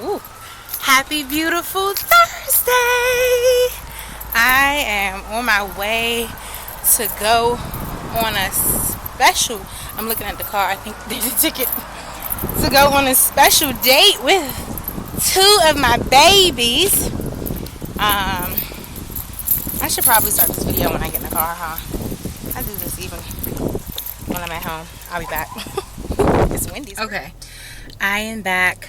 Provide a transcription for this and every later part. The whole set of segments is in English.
Ooh. Happy beautiful Thursday. I am on my way to go on a special, I'm looking at the car, I think there's a ticket, to go on a special date with two of my babies. I should probably start this video when I get in the car, huh? I do this even when I'm at home. I'll be back. It's windy. Okay, I am back.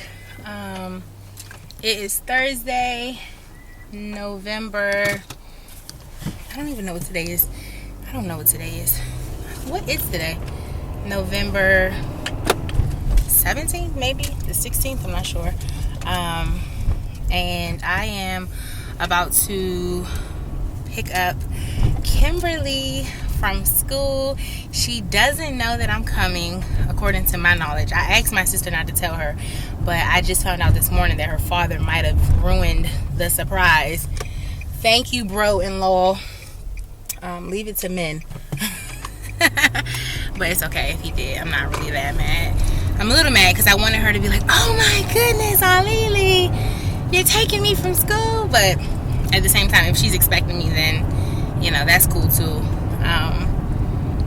It is Thursday, November. I don't even know what today is. I don't know what today is. What is today? November 17th, maybe the 16th. I'm not sure. And I am about to pick up Kimberly from school. She doesn't know that I'm coming, according to my knowledge. I asked my sister not to tell her, but I just found out this morning that her father might have ruined the surprise. Thank you, bro-in-law. Leave it to men. But it's okay if he did. I'm not really that mad. I'm a little mad because I wanted her to be like, oh my goodness, Lily, you're taking me from school. But at the same time, if she's expecting me, then, you know, that's cool too.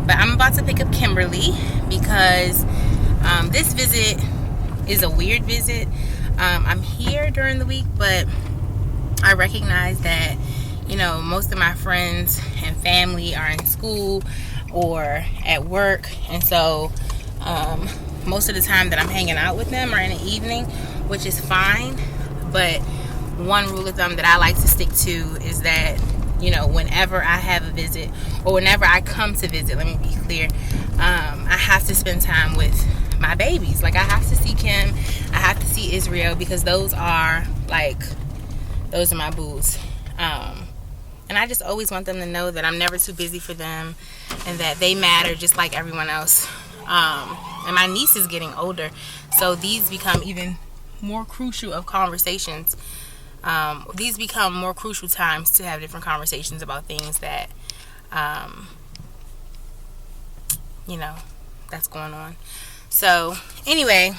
But I'm about to pick up Kimberly because this visit is a weird visit. I'm here during the week, but I recognize that, you know, most of my friends and family are in school or at work, and so most of the time that I'm hanging out with them are in the evening, which is fine. But one rule of thumb that I like to stick to is that, you know, whenever I have a visit or whenever I come to visit, let me be clear, I have to spend time with my babies. Like, I have to see Kim, I have to see Israel, because those are my boos. And I just always want them to know that I'm never too busy for them and that they matter just like everyone else. And my niece is getting older, so these become even more crucial of conversations. These become more crucial times to have different conversations about things that, you know, that's going on. So anyway,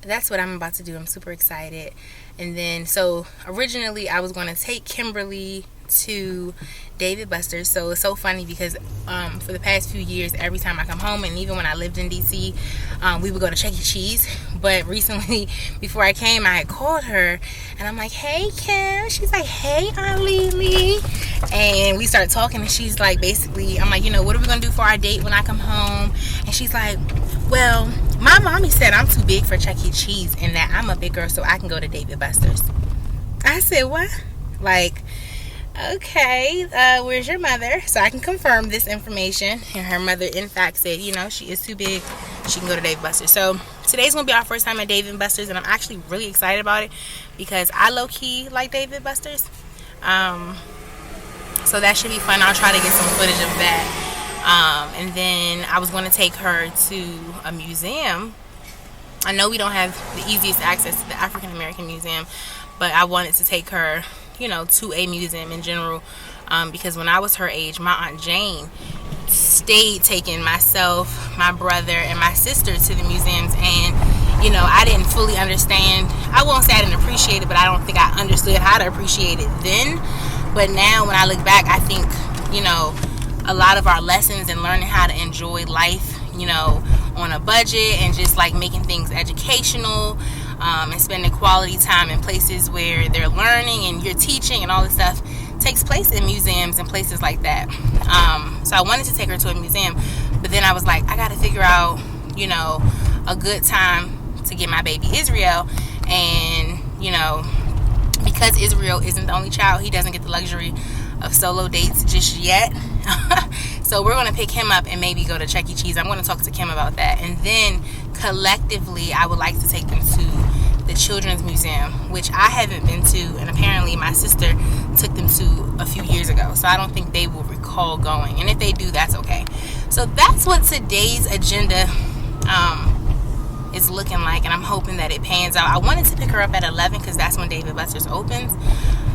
that's what I'm about to do. I'm super excited. And then, so originally I was going to take Kimberly to Dave & Buster's. So it's so funny because for the past few years, every time I come home, and even when I lived in DC, we would go to Chuck E. Cheese. But recently, before I came, I had called her and I'm like, hey Kim. She's like, hey Aunt Lily. And we started talking, and she's like, basically, I'm like, you know, what are we gonna do for our date when I come home? And she's like, well, my mommy said I'm too big for Chuck E. Cheese and that I'm a big girl, so I can go to Dave & Buster's. I said, what? Like, okay, where's your mother? So I can confirm this information. And her mother, in fact, said, you know, she is too big. She can go to Dave & Buster's. So today's going to be our first time at Dave & Buster's, and I'm actually really excited about it because I low-key like Dave & Buster's. So that should be fun. I'll try to get some footage of that. And then I was going to take her to a museum. I know we don't have the easiest access to the African American Museum, but I wanted to take her, you know, to a museum in general, because when I was her age, my Aunt Jane stayed taking myself, my brother, and my sister to the museums, and, you know, I didn't fully understand. I won't say I didn't appreciate it, but I don't think I understood how to appreciate it then. But now when I look back, I think, you know, a lot of our lessons in learning how to enjoy life, you know, on a budget, and just like making things educational, and spending quality time in places where they're learning and you're teaching and all this stuff takes place in museums and places like that. So I wanted to take her to a museum, but then I was like, I got to figure out, you know, a good time to get my baby Israel. And, you know, because Israel isn't the only child, he doesn't get the luxury of solo dates just yet. So we're going to pick him up and maybe go to Chuck E. Cheese. I'm going to talk to Kim about that. And then collectively, I would like to take them to the Children's Museum, which I haven't been to, and apparently my sister took them to a few years ago. So I don't think they will recall going. And if they do, that's okay. So that's what today's agenda is looking like, and I'm hoping that it pans out. I wanted to pick her up at 11 because that's when Dave & Buster's opens.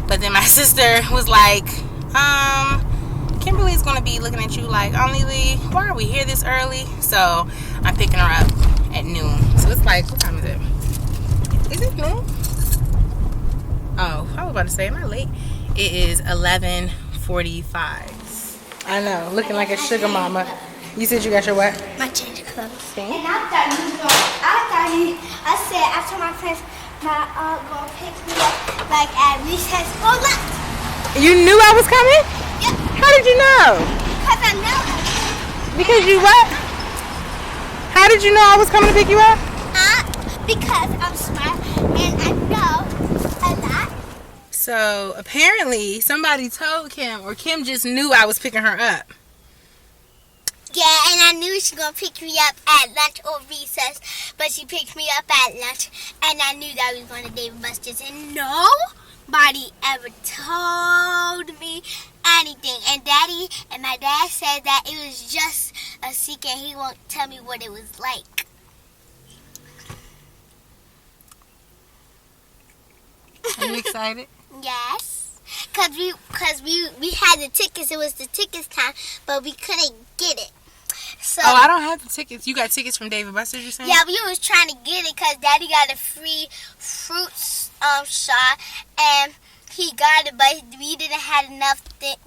But then my sister was like, Kimberly's going to be looking at you like, oh, Lily, why are we here this early? So I'm picking her up at noon. So it's like, what time is it? Is about to say, am I late? It is 11:45. I know, looking like a sugar mama. You said you got your what? My change of clothes. Pink? And I said, I told my friends, my aunt gonna pick me up like at recess. Oh, look! You knew I was coming? Yep. How did you know? Because I know. Because you what? How did you know I was coming to pick you up? Because I'm smart and I know a lot. So apparently somebody told Kim, or Kim just knew I was picking her up. Yeah, and I knew she was going to pick me up at lunch or recess, but she picked me up at lunch, and I knew that we was going to Dave & Buster's, and nobody ever told me anything. And Daddy and my dad said that it was just a secret. He won't tell me what it was like. Are you excited? Yes. Because we had the tickets. It was the tickets time, but we couldn't get it. So, I don't have the tickets. You got tickets from Dave & Buster's, you're saying? yeah, we was trying to get it because Daddy got a free fruit shot, and he got it, but we didn't have enough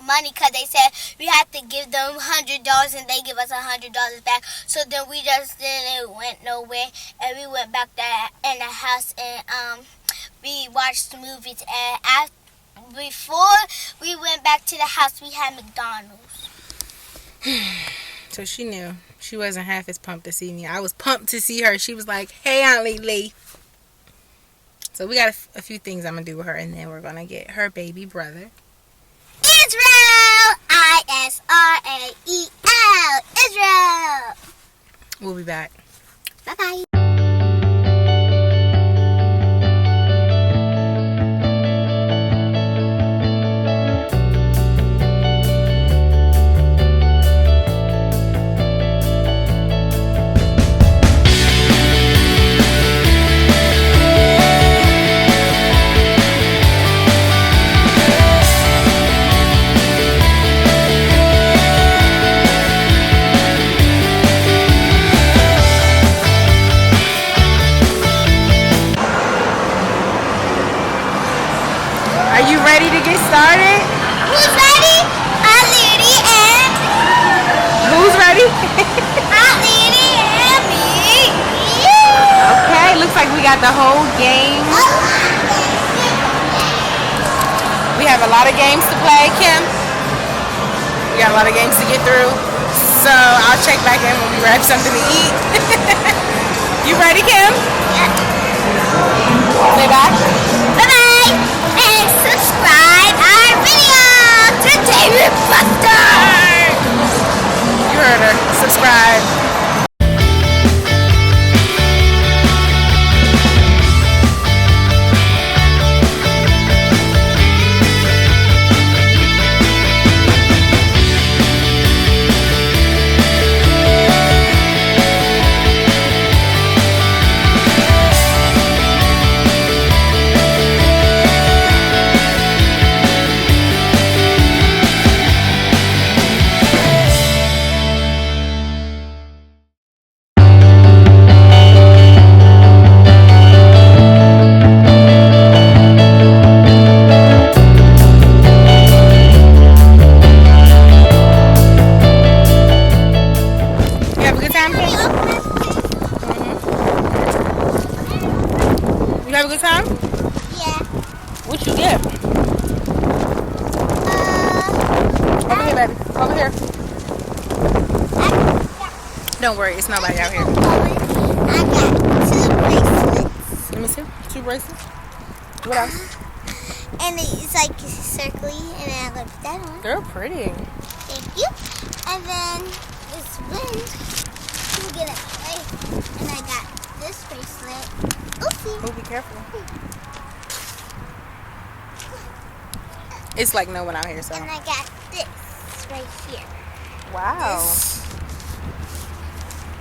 money because they said we had to give them $100 and they give us $100 back. So then we just didn't went nowhere, and we went back there in the house and we watched the movies. And before we went back to the house, we had McDonald's. So she knew. She wasn't half as pumped to see me. I was pumped to see her. She was like, hey, Aunt Lily. So we got a few things I'm going to do with her, and then we're going to get her baby brother. Israel! I-S-R-A-E-L. Israel! We'll be back. Bye-bye. Ready to get started? Who's ready? Aunt Lily and... Who's ready? Aunt Lily and me. Okay, looks like we got the whole game. We have a lot of games to play, Kim. We got a lot of games to get through. So I'll check back in when we grab something to eat. You ready, Kim? Yeah. Say bye. Bye-bye. And subscribe our video to Dave & Buster's. You heard her. Subscribe. You have a good time? Yeah. What you get? Over here, baby. Over here. Don't worry, it's nobody out here. I got 2 bracelets. Let me see. 2 bracelets. What else? And it's like circly, and then I'm going to put that on. They're pretty. Thank you. And then this ring. You get it away. And I got this bracelet. Oopsie. Oh, be careful. It's like no one out here, so. And I got this right here. Wow. This.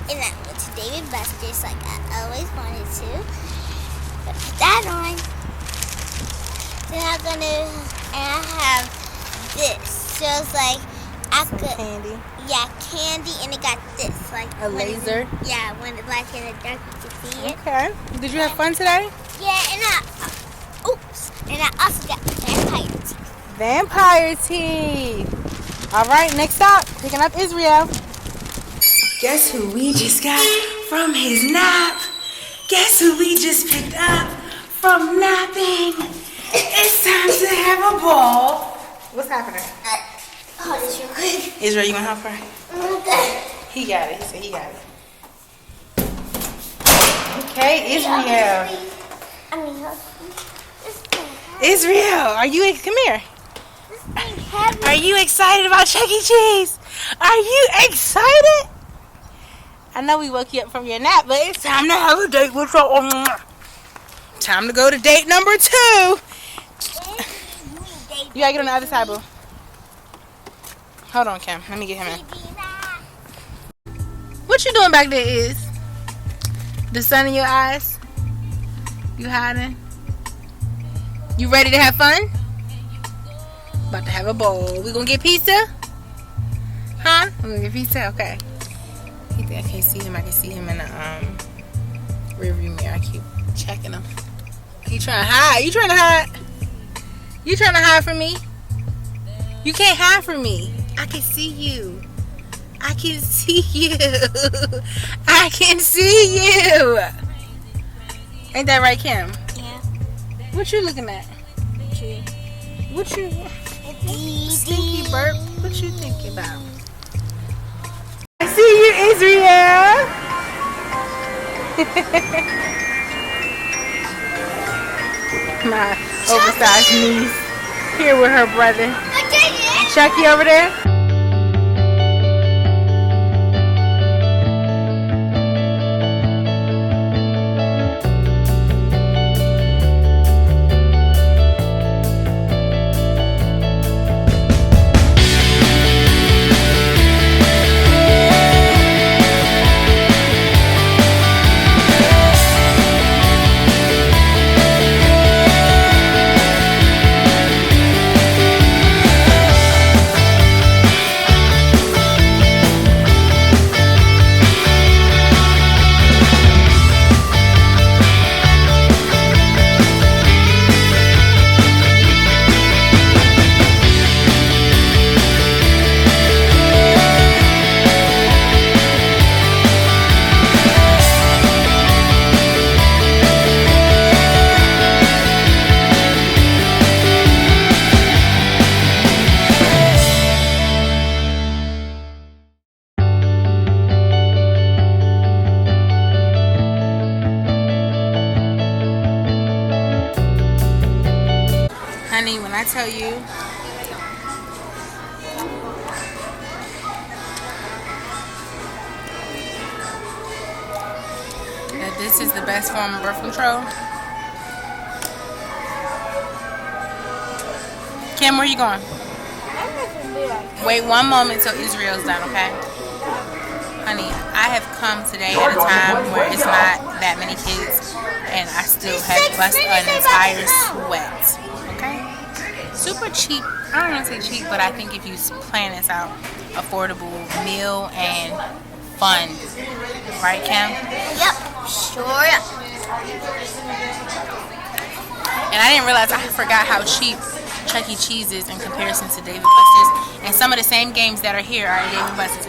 And I went to Dave & Buster's like I always wanted to. But put that on. Then I'm gonna, and I have this. So it's like I Some could, candy. yeah, candy, and it got this, like A laser. Yeah, when the black and the dark, you can see it. Okay. Did you have fun today? Yeah, and I, oops, and I also got Vampire teeth. All right, next stop. Picking up Israel. Guess who we just got from his nap? Guess who we just picked up from napping? It's time to have a ball. What's happening? Hold this real quick. Israel, you want to help her? He got it. He said he got it. Okay, Israel. Israel, are you, come here. Are you excited about Chuck E. Cheese? Are you excited? I know we woke you up from your nap, but it's time to have a date with your... Time to go to date number 2. You gotta get on the other side, boo. Hold on, Kim. Let me get him in. What you doing back there is? The sun in your eyes? You hiding? You ready to have fun? About to have a bowl. We gonna get pizza? Huh? We gonna get pizza? Okay. He think I can't see him. I can see him in the rearview mirror. I keep checking him. He trying to hide. You trying to hide? You trying to hide from me? You can't hide from me. I can see you. I can see you. I can see you. Ain't that right, Kim? Yeah. What you looking at? What you... Stinky burp? What you thinking about? I see you, Israel. My oversized niece here with her brother. Chucky over there. Honey, when I tell you that this is the best form of birth control. Kim, where you going? Wait 1 moment till Israel's done, okay? Honey, I have come today at a time where it's not that many kids and I still have bust an entire sweat. Okay? Super cheap. I don't want to say cheap, but I think if you plan this out, affordable meal and fun. Right, Kim? Yep, sure. And I didn't realize, I forgot how cheap Chuck E. Cheese is in comparison to Dave & Buster's. And some of the same games that are here are at Dave & Buster's.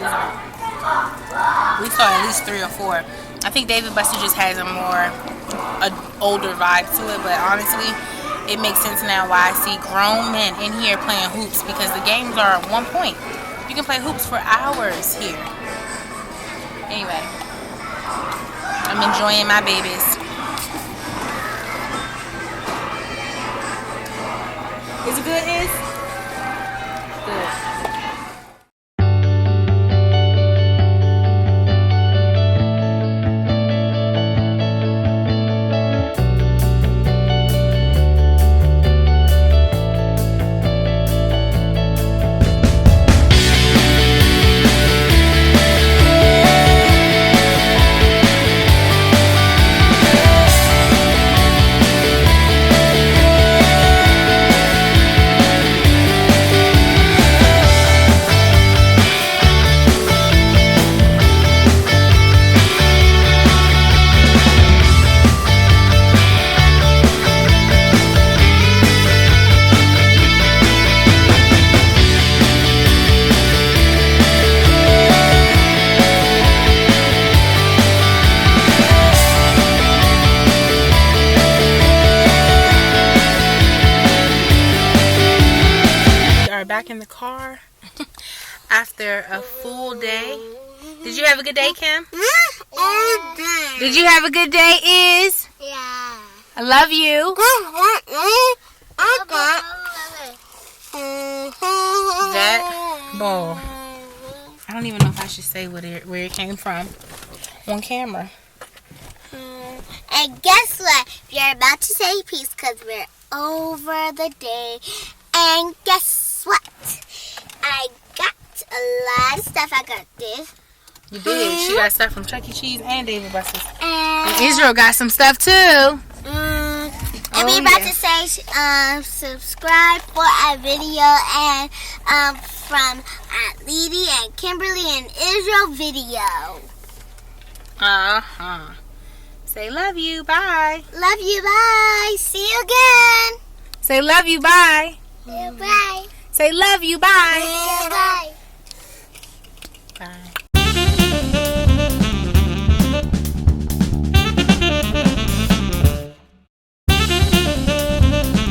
We saw at least 3 or 4. I think Dave & Buster's just has a more older vibe to it, but honestly, it makes sense now why I see grown men in here playing hoops, because the games are 1 point. You can play hoops for hours here. Anyway, I'm enjoying my babies. Is it good, Is? Good. in the car after a full day. Did you have a good day, Kim? Did you have a good day, Iz? Yeah. I love you. That ball. I don't even know if I should say where it came from on camera. And guess what? We're about to say peace because we're over the day. And guess what? I got a lot of stuff. I got this. You did. She got stuff from Chuck E. Cheese and David Buster's. And And Israel got some stuff too. and we about to say subscribe for our video and from Lady and Kimberly and Israel video. Say love you. Bye. Love you. Bye. See you again. Say love you. Bye. Bye. Say love you. Bye. Bye. Bye.